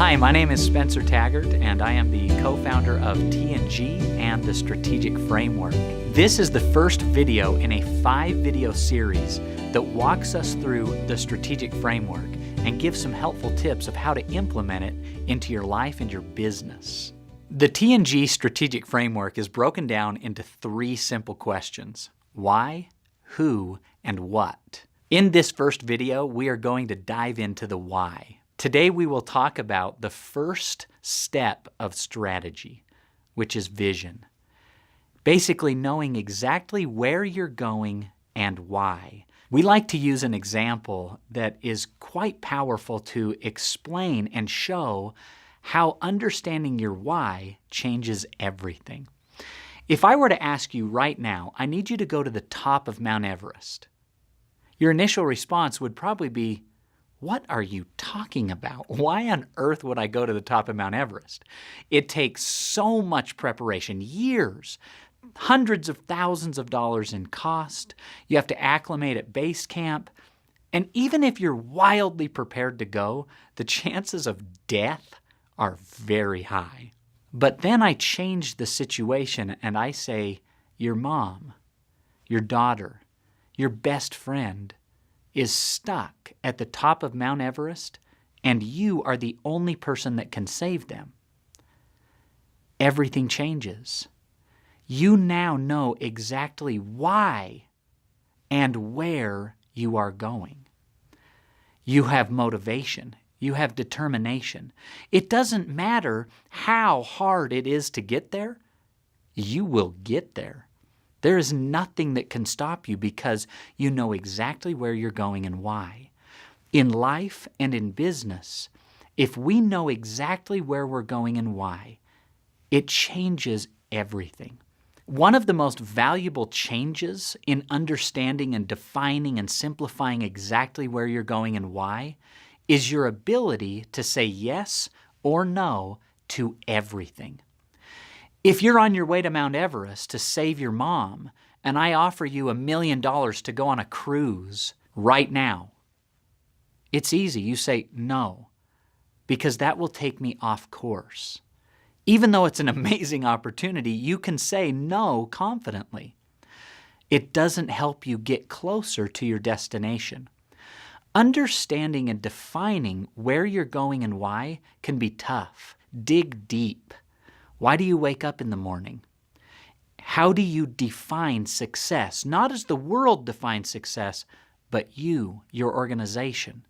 Hi, my name is Spencer Taggart, and I am the co-founder of T&G and the Strategic Framework. This is the first video in a 5-video series that walks us through the Strategic Framework and gives some helpful tips of how to implement it into your life and your business. The T&G Strategic Framework is broken down into 3 simple questions: why, who, and what. In this first video, we are going to dive into the why. Today we will talk about the first step of strategy, which is vision. Basically knowing exactly where you're going and why. We like to use an example that is quite powerful to explain and show how understanding your why changes everything. If I were to ask you right now, I need you to go to the top of Mount Everest, your initial response would probably be, what are you talking about? Why on earth would I go to the top of Mount Everest? It takes so much preparation, years, hundreds of thousands of dollars in cost. You have to acclimate at base camp. And even if you're wildly prepared to go, the chances of death are very high. But then I change the situation and I say, your mom, your daughter, your best friend is stuck at the top of Mount Everest, and you are the only person that can save them. Everything changes. You now know exactly why and where you are going. You have motivation. You have determination. It doesn't matter how hard it is to get there. You will get there. There is nothing that can stop you because you know exactly where you're going and why. In life and in business, if we know exactly where we're going and why, it changes everything. One of the most valuable changes in understanding and defining and simplifying exactly where you're going and why is your ability to say yes or no to everything. If you're on your way to Mount Everest to save your mom, and I offer you $1 million to go on a cruise right now, it's easy. You say no, because that will take me off course. Even though it's an amazing opportunity, you can say no confidently. It doesn't help you get closer to your destination. Understanding and defining where you're going and why can be tough. Dig deep. Why do you wake up in the morning? How do you define success? Not as the world defines success, but you, your organization.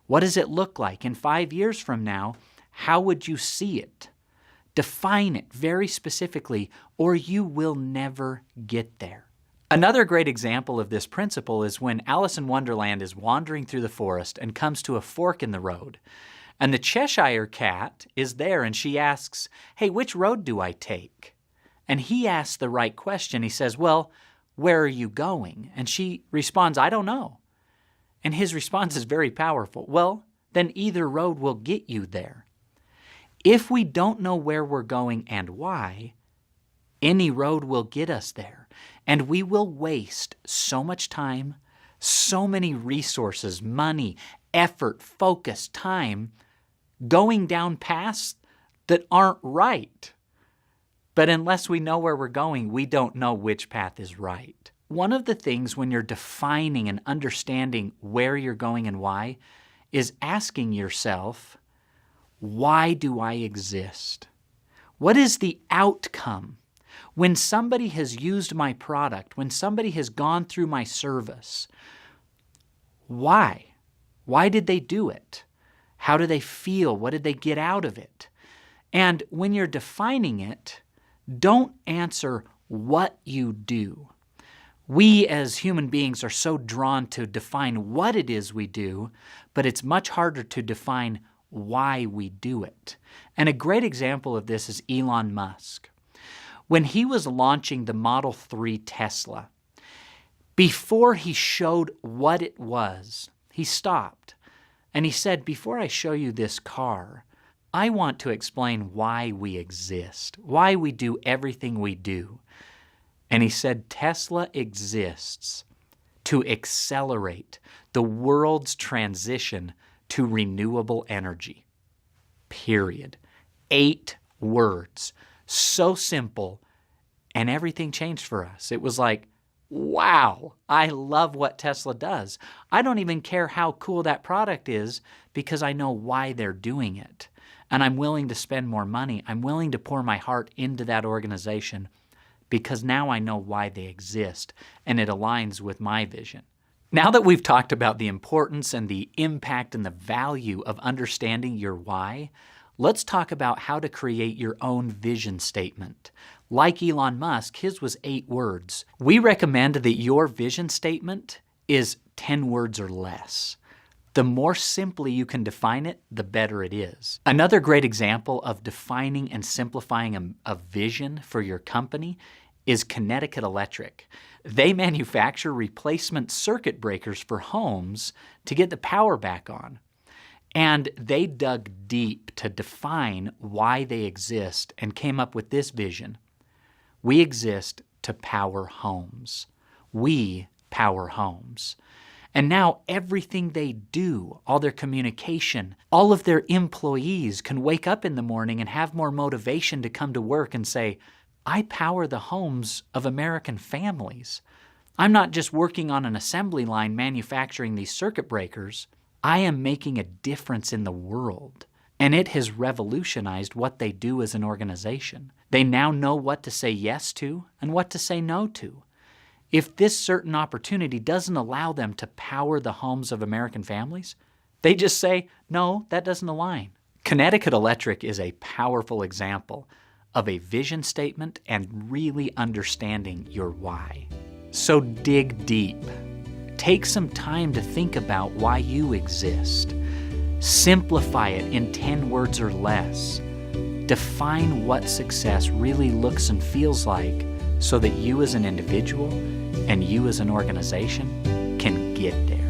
What does it look like? In 5 years from now, how would you see it? Define it very specifically, or you will never get there. Another great example of this principle is when Alice in Wonderland is wandering through the forest and comes to a fork in the road. And the Cheshire Cat is there and she asks, hey, which road do I take? And he asks the right question. He says, well, where are you going? And she responds, I don't know. And his response is very powerful. Well, then either road will get you there. If we don't know where we're going and why, any road will get us there. And we will waste so much time, so many resources, money, effort, focus, time, going down paths that aren't right. But unless we know where we're going, we don't know which path is right. One of the things when you're defining and understanding where you're going and why is asking yourself, why do I exist? What is the outcome? When somebody has used my product, when somebody has gone through my service, why? Why did they do it? How do they feel? What did they get out of it? And when you're defining it, don't answer what you do. We as human beings are so drawn to define what it is we do, but it's much harder to define why we do it. And a great example of this is Elon Musk. When he was launching the Model 3 Tesla, before he showed what it was, he stopped. And he said, before I show you this car, I want to explain why we exist, why we do everything we do. And he said, Tesla exists to accelerate the world's transition to renewable energy. period. 8 words. So simple, and everything changed for us. It was like, wow, I love what Tesla does. I don't even care how cool that product is because I know why they're doing it. And I'm willing to spend more money. I'm willing to pour my heart into that organization because now I know why they exist and it aligns with my vision. Now that we've talked about the importance and the impact and the value of understanding your why, let's talk about how to create your own vision statement. Like Elon Musk, his was 8 words. We recommend that your vision statement is 10 words or less. The more simply you can define it, the better it is. Another great example of defining and simplifying a vision for your company is Connecticut Electric. They manufacture replacement circuit breakers for homes to get the power back on. And they dug deep to define why they exist and came up with this vision. We exist to power homes. We power homes. And now everything they do, all their communication, all of their employees can wake up in the morning and have more motivation to come to work and say, I power the homes of American families. I'm not just working on an assembly line manufacturing these circuit breakers. I am making a difference in the world. And it has revolutionized what they do as an organization. They now know what to say yes to and what to say no to. If this certain opportunity doesn't allow them to power the homes of American families, they just say, no, that doesn't align. Connecticut Electric is a powerful example of a vision statement and really understanding your why. So dig deep. Take some time to think about why you exist. Simplify it in 10 words or less. Define what success really looks and feels like so that you as an individual and you as an organization can get there.